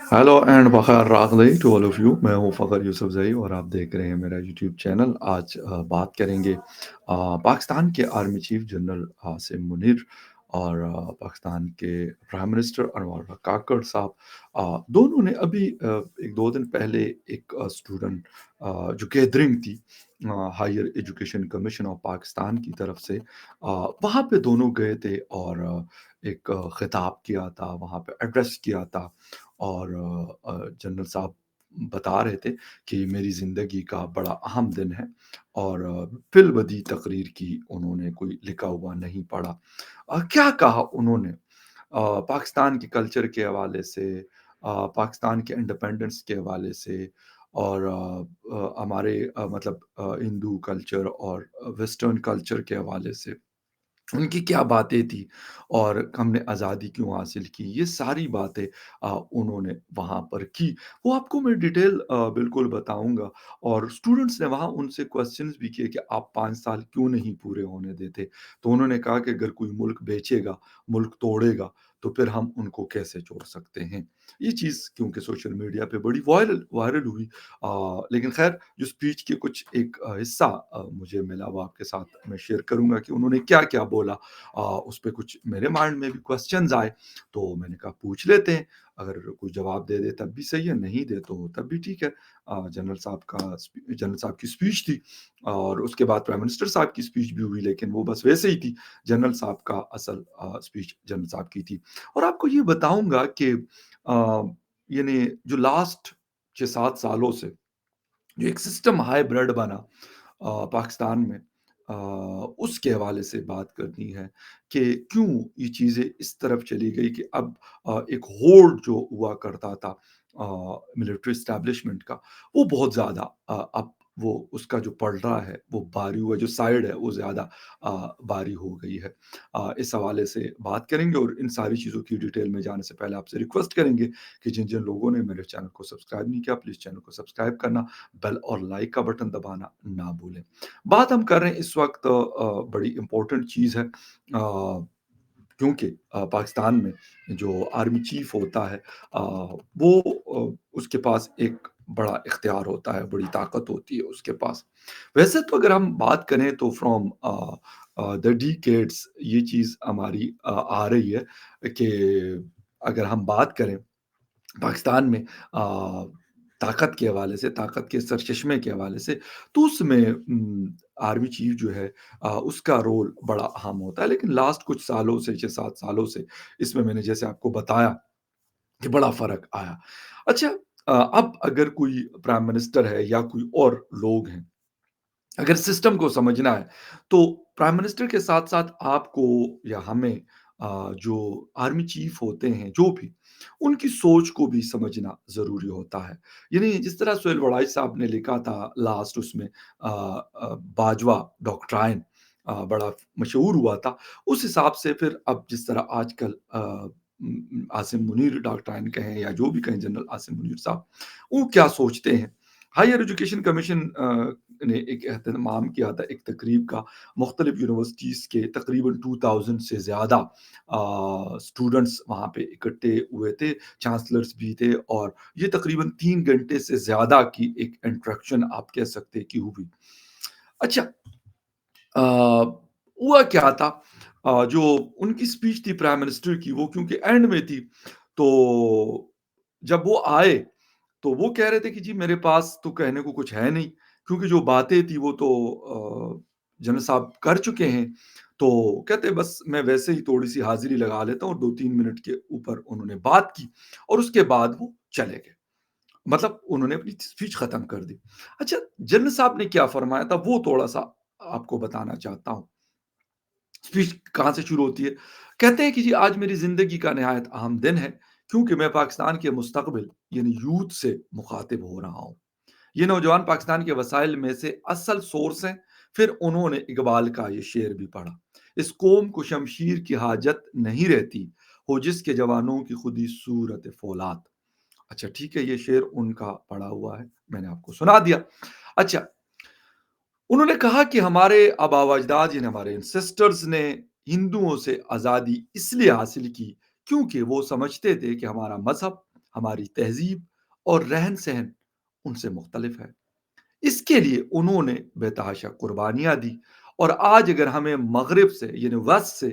Hello and बख़ैर रागली to all of you. मैं हूँ फ़खर यूसुफ़ज़ई और आप देख रहे हैं मेरा यूट्यूब चैनल। आज बात करेंगे पाकिस्तान के army chief general Asim Munir और पाकिस्तान के प्राइम मिनिस्टर अनवर काकड़ साहब। दोनों ने अभी 1-2 दिन पहले एक स्टूडेंट जो गैदरिंग थी higher education commission of Pakistan की तरफ से, वहाँ पे दोनों गए थे और एक खिताब किया था, वहाँ पे एड्रेस किया था। और जनरल साहब बता रहे थे कि मेरी ज़िंदगी का बड़ा अहम दिन है और फ़िल-बदी तकरीर की उन्होंने, कोई लिखा हुआ नहीं पढ़ा। क्या कहा उन्होंने पाकिस्तान के कल्चर के हवाले से, पाकिस्तान के इंडिपेंडेंस के हवाले से और हमारे मतलब हिंदू कल्चर और वेस्टर्न कल्चर के हवाले से। उनकी क्या बातें थी और हमने आज़ादी क्यों हासिल की, ये सारी बातें उन्होंने वहाँ पर की। वो आपको मैं डिटेल बिल्कुल बताऊँगा। और स्टूडेंट्स ने वहाँ उनसे क्वेश्चन्स भी किए कि आप 5 साल क्यों नहीं पूरे होने देते? तो उन्होंने कहा कि अगर कोई मुल्क बेचेगा, मुल्क तोड़ेगा, तो फिर हम उनको कैसे छोड़ सकते हैं? ये चीज़ क्योंकि सोशल मीडिया पे बड़ी वायरल वायरल हुई। लेकिन ख़ैर जो स्पीच के कुछ एक हिस्सा मुझे मिला वो आपके साथ मैं शेयर करूँगा कि उन्होंने क्या-क्या बोला। उस पे कुछ मेरे माइंड में भी क्वेश्चन्स आए, तो मैंने कहा पूछ लेते हैं, अगर कोई जवाब दे दे तब भी सही है, नहीं दे तो तब भी ठीक है। जनरल साहब की स्पीच थी और उसके बाद प्राइम मिनिस्टर साहब की स्पीच भी हुई, लेकिन वो बस वैसे ही थी। जनरल साहब का असल स्पीच जनरल साहब की थी। और आपको ये बताऊँगा कि यानी जो लास्ट 6-7 सालों से जो एक सिस्टम हाइब्रिड बना पाकिस्तान में, उसके हवाले से बात करनी है कि क्यों ये चीज़ें इस तरफ चली गई कि अब एक होड़ जो हुआ करता था मिलिट्री एस्टेब्लिशमेंट का, वो बहुत ज़्यादा अब वो उसका जो पलड़ा है, वो बारी हुआ जो साइड है, वो ज़्यादा बारी हो गई है। इस हवाले से बात करेंगे और इन सारी चीज़ों की डिटेल में जाने से पहले आपसे रिक्वेस्ट करेंगे कि जिन-जिन लोगों ने मेरे चैनल को सब्सक्राइब नहीं किया, प्लीज़ चैनल को सब्सक्राइब करना, बेल और लाइक का बटन दबाना ना भूलें। बात हम कर रहे हैं इस वक़्त बड़ी इम्पोर्टेंट चीज़ है, क्योंकि पाकिस्तान में जो आर्मी चीफ़ होता है वो उसके पास एक बड़ा इख्तियार होता है, बड़ी ताकत होती है उसके पास। वैसे तो अगर हम बात करें तो फ्रॉम द डिकेड्स ये चीज़ हमारी आ रही है कि अगर हम बात करें पाकिस्तान में ताकत के हवाले से, ताकत के सरचश्मे के हवाले से, तो उसमें आर्मी चीफ जो है उसका रोल बड़ा अहम होता है। लेकिन लास्ट कुछ सालों से, 6-7 सालों से इसमें मैंने जैसे आपको बताया कि बड़ा फ़र्क आया। अच्छा, अब अगर कोई प्राइम मिनिस्टर है या कोई और लोग हैं, अगर सिस्टम को समझना है, तो प्राइम मिनिस्टर के साथ-साथ आपको या हमें जो आर्मी चीफ होते हैं, जो भी, उनकी सोच को भी समझना ज़रूरी होता है। यानी जिस तरह सुहेल वड़ाई साहब ने लिखा था लास्ट उसमें बाजवा डॉक्ट्राइन बड़ा मशहूर हुआ था। उस हिसाब से फिर अब जिस तरह आजकल आसिम मुनीर डॉक्ट्राइन कहें या जो भी कहें जनरल आसिम मुनीर साहब, वो क्या सोचते हैं? हायर एजुकेशन कमीशन ने एक एहतमाम किया था एक तकरीब का, मुख्तलिफ यूनिवर्सिटीज़ के तकरीबन 2000 से ज़्यादा स्टूडेंट्स वहाँ पे इकट्ठे हुए थे, चांसलर्स भी थे और ये तकरीबन 3 घंटे से ज़्यादा की एक इंटरेक्शन आप कह सकते हैं कि हुई। अच्छा, हुआ क्या था, जो उनकी स्पीच थी प्राइम मिनिस्टर की, वो क्योंकि एंड में थी, तो जब वो आए, तो वो कह रहे थे कि जी मेरे पास तो कहने को कुछ है नहीं, क्योंकि जो बातें थी वो तो जनरल साहब कर चुके हैं। तो कहते बस मैं वैसे ही थोड़ी-सी हाज़िरी लगा लेता हूँ और 2-3 मिनट के ऊपर उन्होंने बात की और उसके बाद वो चले गए। मतलब उन्होंने अपनी स्पीच खत्म कर दी। अच्छा, जनरल साहब ने क्या फरमाया था वो थोड़ा-सा आपको बताना चाहता हूँ। स्पीच कहाँ से शुरू होती है? कहते हैं कि जी आज मेरी ज़िंदगी का निहायत अहम दिन है, क्योंकि मैं पाकिस्तान के मुस्तक़बिल यानी यूथ से मुख़ातिब हो रहा हूँ। ये नौजवान पाकिस्तान के वसाइल में से असल सोर्स हैं। फिर उन्होंने इकबाल का ये शेर भी पढ़ा। इस कौम को शमशीर की हाजत नहीं रहती, हो जिसके जवानों की खुदी सूरत फौलाद। अच्छा ठीक है, ये शेर उनका पढ़ा हुआ है, मैंने आपको सुना दिया। अच्छा, उन्होंने कहा कि हमारे आबा-व-अजदाद यानी हमारे एंसेस्टर्स ने हिंदुओं से आज़ादी इसलिए हासिल की, क्योंकि वो समझते थे कि हमारा मज़हब, ہماری تہذیب اور رہن سہن ان سے مختلف ہے۔ اس کے لیے انہوں نے بے تحاشا قربانیاں دی، اور آج اگر ہمیں مغرب سے یعنی وسط سے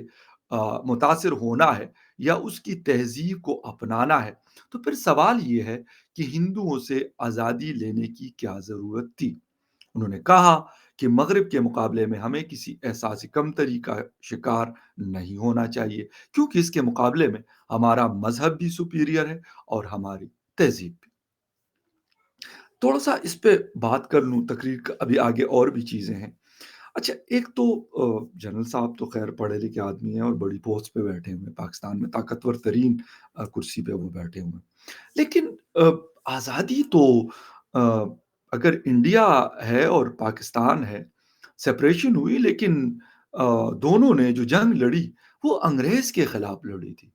متاثر ہونا ہے یا اس کی تہذیب کو اپنانا ہے، تو پھر سوال یہ ہے کہ ہندوؤں سے آزادی لینے کی کیا ضرورت تھی؟ انہوں نے کہا کہ مغرب کے مقابلے میں ہمیں کسی احساس کمتری کا شکار نہیں ہونا چاہیے، کیونکہ اس کے مقابلے میں ہمارا مذہب بھی سپیریئر ہے اور ہماری تہذیب بھی۔ تھوڑا سا اس پہ بات کر لوں، تقریر کا ابھی آگے اور بھی چیزیں ہیں۔ اچھا، ایک تو جنرل صاحب تو خیر پڑھے لکھے آدمی ہیں اور بڑی پوسٹ پہ بیٹھے ہوئے ہیں، پاکستان میں طاقتور ترین کرسی پہ وہ بیٹھے ہوئے ہیں، لیکن آزادی تو آ، اگر انڈیا ہے اور پاکستان ہے، سپریشن ہوئی، لیکن دونوں نے جو جنگ لڑی وہ انگریز کے خلاف لڑی تھی۔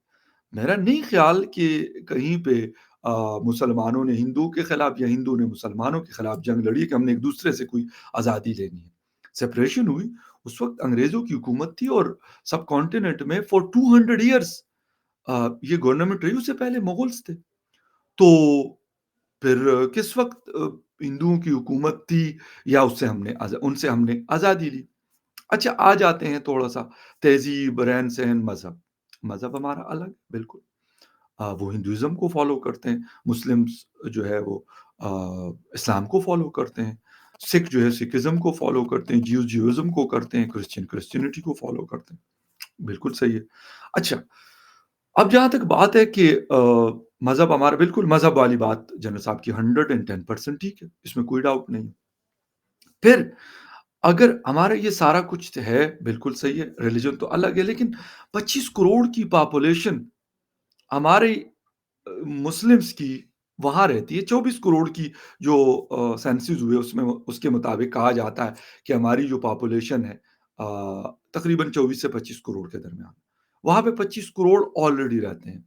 میرا نہیں خیال کہ کہیں پہ مسلمانوں نے ہندوؤں کے خلاف یا ہندو نے مسلمانوں کے خلاف جنگ لڑی کہ ہم نے ایک دوسرے سے کوئی آزادی لینی ہے۔ سپریشن ہوئی، اس وقت انگریزوں کی حکومت تھی، اور سب کانٹیننٹ میں فور 200 ایئرس یہ گورنمنٹ رہی، اس سے پہلے مغلس تھے۔ تو پھر کس وقت ہندوؤں کی حکومت تھی یا اس سے ان سے ہم نے آزادی لی؟ اچھا، آ جاتے ہیں تھوڑا سا تہذیب، رہن سہن، مذہب۔ مذہب ہمارا الگ، بالکل وہ ہندوازم کو فالو کرتے ہیں، مسلمز جو ہے وہ اسلام کو فالو کرتے ہیں، سکھ جو ہے سکھزم کو فالو کرتے ہیں، جیوزم کو کرتے ہیں، کرسچینٹی کو فالو کرتے ہیں، بالکل صحیح ہے۔ اچھا، اب جہاں تک بات ہے کہ مذہب ہمارا، بالکل مذہب والی بات جنرل صاحب کی 110% ٹھیک ہے، اس میں کوئی ڈاؤٹ نہیں۔ پھر اگر ہمارا یہ سارا کچھ ہے، بالکل صحیح ہے، ریلیجن تو الگ ہے، لیکن 25 کروڑ کی پاپولیشن ہمارے مسلمز کی وہاں رہتی ہے، 24 کروڑ کی جو سینسز ہوئے اس میں اس کے مطابق کہا جاتا ہے کہ ہماری جو پاپولیشن ہے تقریباً 24 سے 25 کروڑ کے درمیان، وہاں پہ 25 کروڑ آلریڈی رہتے ہیں،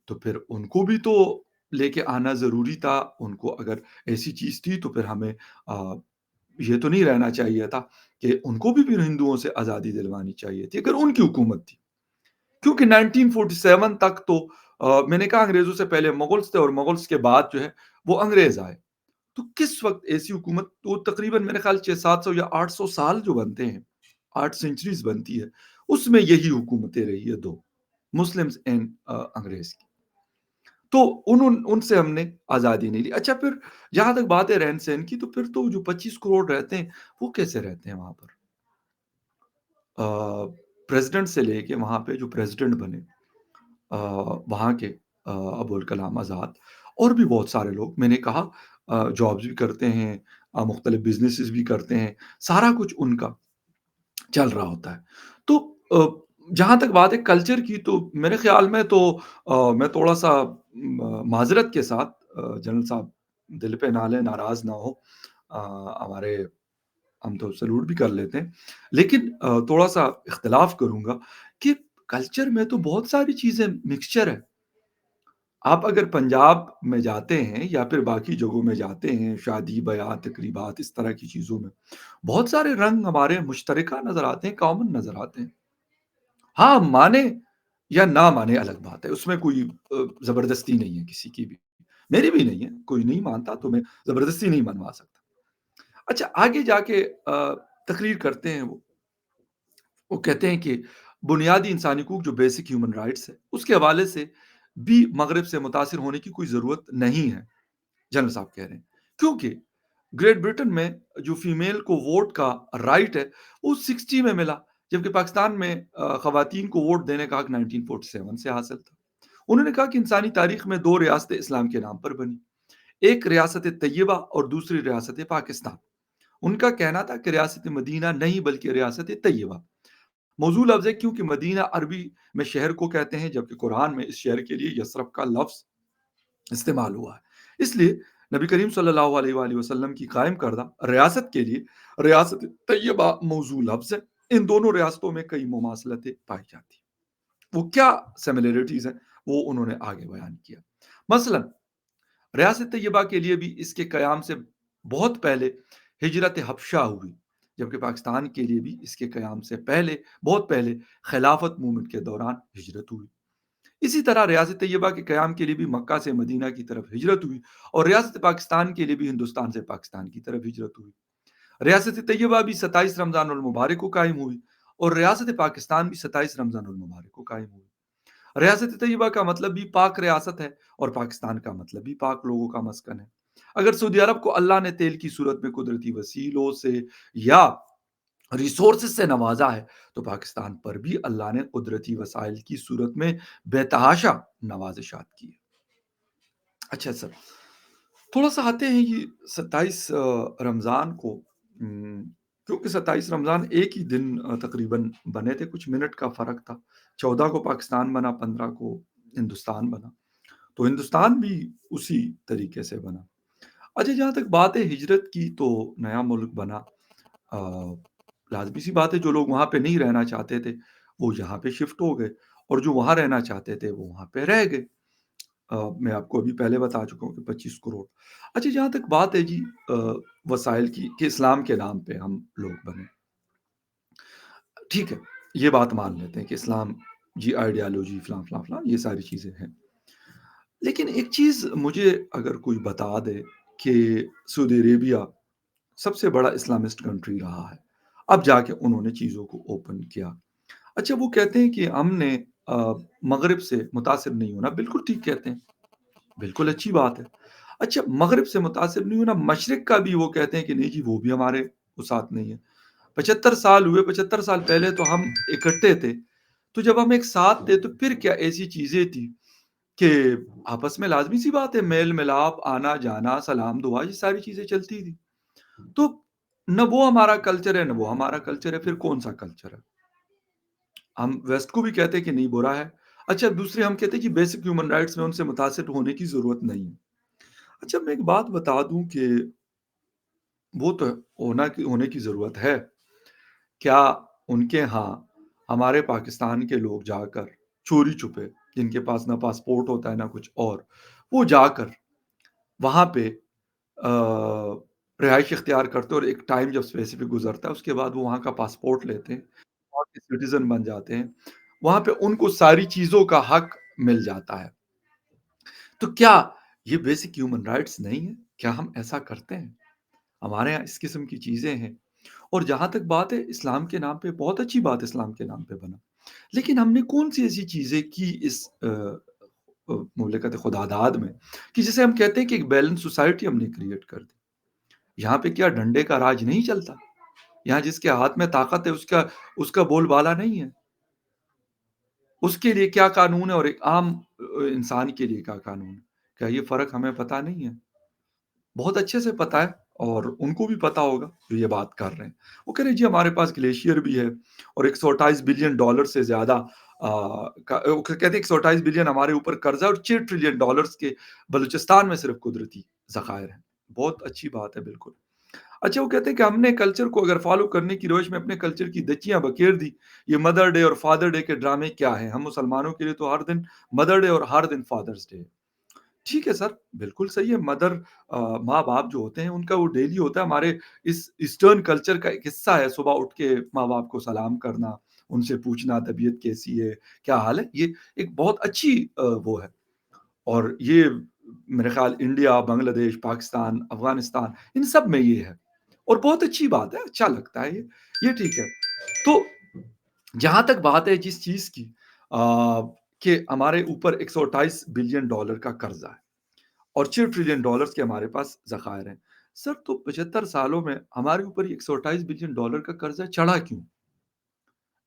تو پھر ان کو بھی تو لے کے آنا ضروری تھا۔ ان کو اگر ایسی چیز تھی تو پھر ہمیں یہ تو نہیں رہنا چاہیے تھا کہ ان کو بھی پھر ہندوؤں سے آزادی دلوانی چاہیے تھی اگر ان کی حکومت تھی، کیونکہ 1947 تک تو میں نے کہا انگریزوں سے پہلے مغلس تھے، اور مغلس کے بعد جو ہے وہ انگریز آئے، تو کس وقت ایسی حکومت، تو تقریباً میرے خیال 600 700 یا 800 سال جو بنتے ہیں، 8 سینچریز بنتی ہے، اس میں یہی حکومتیں رہی ہے دو، مسلمز اینڈ انگریز کی، تو ان سے ہم نے آزادی نہیں لی۔ اچھا، پھر جہاں تک بات ہے رہن سہن کی، تو پھر تو جو 25 کروڑ رہتے ہیں وہ کیسے رہتے ہیں وہاں پر؟ پریزیڈنٹ سے لے کے وہاں پہ جو پریزیڈنٹ بنے وہاں کے ابوالکلام آزاد، اور بھی بہت سارے لوگ، میں نے کہا جابز بھی کرتے ہیں، مختلف بزنسز بھی کرتے ہیں، سارا کچھ ان کا چل رہا ہوتا ہے۔ تو جہاں تک بات ہے کلچر کی، تو میرے خیال میں تو میں تھوڑا سا معذرت کے ساتھ جنرل صاحب دل پہ نہ لیں، ناراض نہ ہو، ہمارے ہم تو سلوٹ بھی کر لیتے ہیں، لیکن تھوڑا سا اختلاف کروں گا کہ کلچر میں تو بہت ساری چیزیں مکسچر ہے۔ آپ اگر پنجاب میں جاتے ہیں یا پھر باقی جگہوں میں جاتے ہیں، شادی بیات تقریبات اس طرح کی چیزوں میں بہت سارے رنگ ہمارے مشترکہ نظر آتے ہیں، کامن نظر آتے ہیں۔ ہاں، مانے یا نہ مانے الگ بات ہے، اس میں کوئی زبردستی نہیں ہے کسی کی بھی، میری بھی نہیں ہے، کوئی نہیں مانتا تو میں زبردستی نہیں منوا سکتا۔ اچھا، آگے جا کے تقریر کرتے ہیں، وہ کہتے ہیں کہ بنیادی انسانی حقوق جو بیسک ہیومن رائٹس ہے، اس کے حوالے سے بھی مغرب سے متاثر ہونے کی کوئی ضرورت نہیں ہے، جنرل صاحب کہہ رہے ہیں، کیونکہ گریٹ برٹن میں جو فیمیل کو ووٹ کا رائٹ ہے وہ 60 میں ملا، جبکہ پاکستان میں خواتین کو ووٹ دینے کا حق 1947 سے حاصل تھا۔ انہوں نے کہا کہ انسانی تاریخ میں دو ریاستیں اسلام کے نام پر بنی، ایک ریاست طیبہ اور دوسری ریاست پاکستان۔ ان کا کہنا تھا کہ ریاست مدینہ نہیں بلکہ ریاست طیبہ موضوع لفظ ہے، کیونکہ مدینہ عربی میں شہر کو کہتے ہیں، جبکہ قرآن میں اس شہر کے لیے یثرب کا لفظ استعمال ہوا ہے، اس لیے نبی کریم صلی اللہ علیہ وآلہ وسلم کی قائم کردہ ریاست کے لیے ریاست طیبہ موضوع لفظ ہے۔ ان دونوں ریاستوں میں کئی مماثلتیں پائی جاتی ہیں، وہ کیا سملیرٹیز ہیں وہ انہوں نے آگے بیان کیا۔ مثلا ریاست طیبہ کے لیے بھی اس کے قیام سے بہت پہلے ہجرت حبشہ ہوئی، جبکہ پاکستان کے لیے بھی اس کے قیام سے پہلے بہت پہلے خلافت موومنٹ کے دوران ہجرت ہوئی۔ इसी तरह रियासत तैयबा के क़याम के लिए भी मक्का से मदीना की तरफ हिजरत हुई और रियासत पाकिस्तान के लिए भी हिंदुस्तान से पाकिस्तान की तरफ हिजरत हुई। रियासत तैयबा भी 27 रमज़ान उल मुबारक को कायम हुई और रियासत पाकिस्तान भी 27 रमज़ान उल मुबारक को कायम हुई। रियासत तैयबा का मतलब भी पाक रियासत है और पाकिस्तान का मतलब भी पाक लोगों का मस्कन है। अगर सऊदी अरब को अल्लाह ने तेल की सूरत में कुदरती वसीलों से या रिसोर्सेज से नवाजा है, तो पाकिस्तान पर भी अल्लाह ने कुदरती वसाइल की सूरत में बेतहाशा नवाजिशात की है। अच्छा सर, थोड़ा-सा आते हैं ये 27 रमज़ान को उम, क्योंकि 27 रमज़ान एक ही दिन तकरीबन बने थे, कुछ मिनट का फ़र्क था। 14 को पाकिस्तान बना, 15 को हिंदुस्तान बना। तो हिंदुस्तान भी उसी तरीके से बना। अच्छा, जहाँ तक बात है हिजरत की, तो नया मुल्क बना। लाज़मी सी बात है, जो लोग वहाँ पे नहीं रहना चाहते थे, वो यहाँ पे शिफ्ट हो गए और जो वहाँ रहना चाहते थे, वो वहाँ पे रह गए। मैं आपको अभी पहले बता चुका हूँ कि 25 करोड़। अच्छा, जहाँ तक बात है जी वसाइल की कि इस्लाम के नाम पे हम लोग बने। ठीक है, ये बात मान लेते हैं कि इस्लाम जी आइडियोलॉजी फलाँ-फलाँ-फलाँ ये सारी चीज़ें हैं। लेकिन एक चीज़ मुझे अगर कोई बता दे कि सऊदी अरेबिया सबसे बड़ा इस्लामिस्ट कंट्री रहा है। अब जाके उन्होंने चीज़ों को ओपन किया। अच्छा, वो कहते हैं कि हमने मग़रिब से मुतासिर नहीं होना, बिल्कुल ठीक कहते हैं, बिल्कुल अच्छी बात है। अच्छा, मग़रिब से मुतासिर नहीं होना, मशरिक़ का भी वो कहते हैं कि नहीं जी, वो भी हमारे वो साथ नहीं है। 75 साल हुए, 75 साल पहले तो हम इकट्ठे थे, तो जब हम एक साथ थे, तो फिर क्या ऐसी चीज़ें थी कि आपस में लाज़मी-सी बात है, मेल-मिलाप, आना-जाना, सलाम-दुआ, ये सारी चीज़ें चलती थी। तो ना वो हमारा कल्चर है, ना वो हमारा कल्चर है, फिर कौन-सा कल्चर है? हम वेस्ट को भी कहते हैं कि नहीं बुरा है। अच्छा, दूसरे हम कहते हैं कि बेसिक ह्यूमन राइट्स में उनसे मुतासिर होने की ज़रूरत नहीं है। अच्छा, मैं एक बात बता दूँ कि वो तो होने की ज़रूरत है। क्या उनके यहाँ हमारे पाकिस्तान के लोग जाकर चोरी-छुपे, जिनके पास ना पासपोर्ट होता है, ना कुछ और, वो जाकर वहाँ पे रिहाइश इख्तियार करते हैं और एक टाइम जब स्पेसिफिक गुज़रता है, उसके बाद वो वहाँ का पासपोर्ट लेते हैं, वहाँ के सिटिज़न बन जाते हैं। वहाँ पे उनको सारी चीज़ों का हक मिल जाता है। तो क्या ये बेसिक ह्यूमन राइट्स नहीं है? क्या हम ऐसा करते हैं? हमारे यहाँ इस किस्म की चीज़ें हैं। और जहाँ तक बात है इस्लाम के नाम पे, बहुत अच्छी बात है इस्लाम के नाम पे बना। लेकिन हमने कौन-सी ऐसी चीज़ें की इस मुमलिकत खुदादाद में कि जिसे हम कहते हैं कि एक बैलेंस सोसाइटी हमने क्रिएट कर दी। यहाँ पे क्या डंडे का राज नहीं चलता? यहाँ जिसके हाथ में ताकत है उसका उसका बोलबाला नहीं है। उसके लिए क्या कानून है और एक आम इंसान के लिए क्या कानून है? क्या ये फ़र्क हमें पता नहीं है? बहुत अच्छे से पता है और उनको भी पता होगा जो ये बात कर रहे हैं। वो कह रहे हैं जी हमारे पास ग्लेशियर भी है और 128 बिलियन डॉलर से ज़्यादा वो कहते हैं 128 बिलियन हमारे ऊपर कर्ज़ा और 6 ट्रिलियन डॉलर्स के बलूचिस्तान में सिर्फ़ कुदरती ज़खायर हैं। बहुत अच्छी बात है, बिल्कुल। अच्छा, वो कहते हैं कि हमने कल्चर को अगर फ़ॉलो करने की रोश में अपने कल्चर की धज्जियाँ बखेर दी। ये मदर डे और फादर डे के ड्रामे क्या हैं? हम मुसलमानों के लिए तो हर दिन मदर डे और हर दिन फादर्स डे है। ठीक है सर, बिल्कुल सही है। माँ-बाप जो होते हैं उनका वो डेली होता है। हमारे इस ईस्टर्न कल्चर का एक हिस्सा है सुबह उठ के माँ-बाप को सलाम करना, उनसे पूछना तबीयत कैसी है, क्या हाल है? ये एक बहुत अच्छी वो है और ये मेरे ख़्याल इंडिया, बांग्लादेश, पाकिस्तान, अफ़गानिस्तान इन सब में ये है और बहुत अच्छी बात है, अच्छा लगता है ये ठीक है। तो जहाँ तक बात है जिस चीज़ की कि हमारे ऊपर 128 बिलियन डॉलर का कर्ज़ा है। और 6 ट्रिलियन डॉलर्स के हमारे पास ज़खायर हैं। सर, तो 75 सालों में हमारे ऊपर ये 128 बिलियन डॉलर का कर्ज़ा चढ़ा क्यों?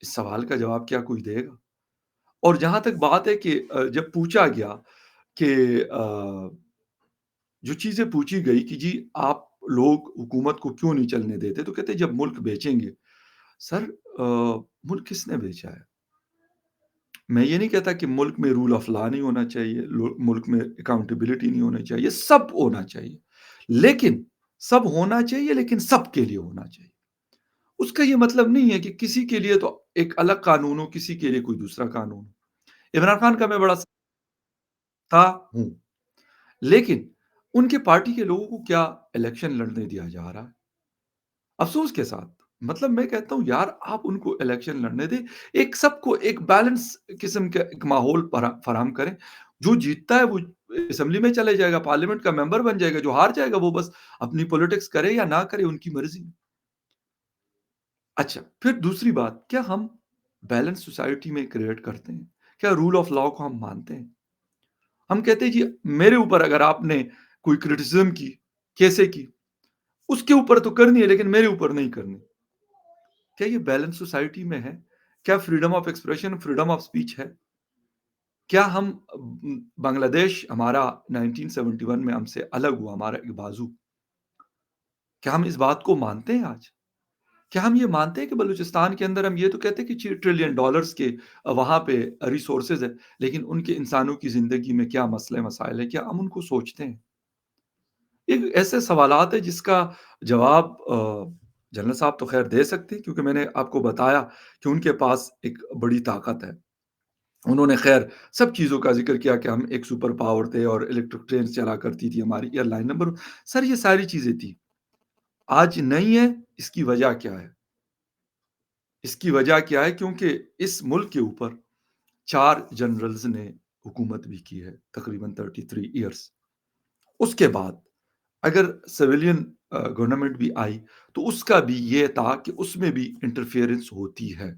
इस सवाल का जवाब क्या कोई देगा? और जहाँ तक बात है कि जब पूछा गया कि जो चीज़ें पूछी गई कि जी आप लोग हुकूमत को क्यों नहीं चलने देते? तो कहते हैं जब मुल्क बेचेंगे। सर, मुल्क किसने बेचा है? मैं ये नहीं कहता कि मुल्क में रूल ऑफ लॉ नहीं होना चाहिए, मुल्क में अकाउंटेबिलिटी नहीं होनी चाहिए, सब होना चाहिए। लेकिन सब होना चाहिए, लेकिन सबके लिए होना चाहिए। उसका ये मतलब नहीं है कि किसी के लिए तो एक अलग कानून हो, किसी के लिए कोई दूसरा कानून हो। इमरान खान का मैं बड़ा था हूँ, लेकिन उनके पार्टी के लोगों को क्या इलेक्शन लड़ने दिया जा रहा है? अफ़सोस के साथ मतलब मैं कहता हूँ यार आप उनको इलेक्शन लड़ने दें, एक सबको एक बैलेंस किस्म का एक माहौल फराहम करें। जो जीतता है वो असेंबली में चले जाएगा, पार्लियामेंट का मेंबर बन जाएगा, जो हार जाएगा वो बस अपनी पॉलिटिक्स करे या ना करे उनकी मर्ज़ी। अच्छा, फिर दूसरी बात, क्या हम बैलेंस सोसाइटी में क्रिएट करते हैं? क्या रूल ऑफ लॉ को हम मानते हैं? हम कहते हैं जी मेरे ऊपर अगर आपने कोई क्रिटिसिज़्म की, कैसे की? उसके ऊपर तो करनी है लेकिन मेरे ऊपर नहीं करनी। क्या ये बैलेंस सोसाइटी में है? क्या freedom of expression, freedom of speech है? क्या हम बांग्लादेश हमारा 1971 में हमसे अलग हुआ, हमारा एक बाज़ू, क्या हम इस बात को मानते हैं आज? क्या हम ये मानते हैं कि बलूचिस्तान के अंदर हम ये तो कहते हैं कि $6 ट्रिलियन के वहाँ पे रिसोर्सेज़ है, लेकिन उनके इंसानों की ज़िंदगी में क्या मसले-मसाइल हैं, क्या हम उनको सोचते हैं? ये ऐसे सवालात हैं जिसका जवाब जनरल साहब तो ख़ैर दे सकते हैं क्योंकि मैंने आपको बताया कि उनके पास एक बड़ी ताकत है। उन्होंने ख़ैर सब चीज़ों का ज़िक्र किया कि हम एक सुपर पावर थे और इलेक्ट्रिक ट्रेन्स चला करती थी हमारी एयरलाइन नंबर सर ये सारी चीज़ें थी। आज नहीं है, इसकी वजह क्या है? इसकी वजह क्या है? क्योंकि इस मुल्क के ऊपर 4 जनरल्स ने हुकूमत भी की है, तकरीबन 33 इयर्स। उसके बाद अगर सिविलियन गवर्नमेंट भी आई, तो उसका भी ये था कि उसमें भी इंटरफेरेंस होती है,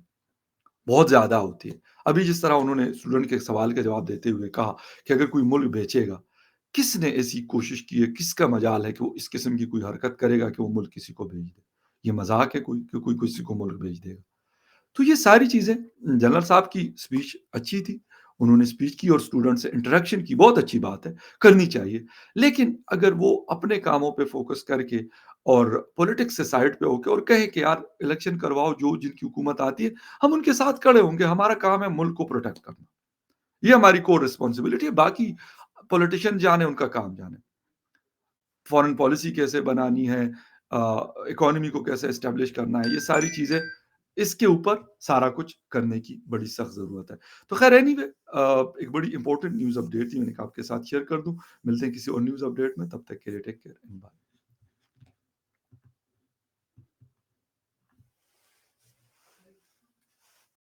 बहुत ज़्यादा होती है। अभी जिस तरह उन्होंने स्टूडेंट के सवाल का जवाब देते हुए कहा कि अगर कोई मुल्क बेचेगा, किसने ऐसी कोशिश की है, किसका मजाल है कि वो इस किस्म की कोई हरकत करेगा कि वो मुल्क किसी को बेच दे? ये मज़ाक है कोई कि कोई किसी को मुल्क बेच देगा? तो ये सारी चीज़ें जनरल साहब की स्पीच अच्छी थी। उन्होंने स्पीच की और स्टूडेंट से इंटरैक्शन की, बहुत अच्छी बात है, करनी चाहिए। लेकिन अगर वो अपने कामों पे फ़ोकस करके और पॉलिटिक्स से साइड पे होके और कहें कि यार इलेक्शन करवाओ, जो जिनकी हुकूमत आती है, हम उनके साथ खड़े होंगे, हमारा काम है मुल्क को प्रोटेक्ट करना। ये हमारी कोर रिस्पॉन्सिबिलिटी है, बाकी पॉलिटिशियन जाने उनका काम जाने। फॉरेन पॉलिसी कैसे बनानी है, इकोनॉमी को कैसे एस्टेब्लिश करना है, ये सारी चीज़ें इसके ऊपर सारा कुछ करने की बड़ी सख्त ज़रूरत है। तो ख़ैर एनीवे एक बड़ी इम्पोर्टेंट न्यूज़ अपडेट थी, मैंने कहा आपके साथ शेयर कर दूँ। मिलते हैं किसी और न्यूज़ अपडेट में, तब तक के लिए टेक केयर एंड बाय।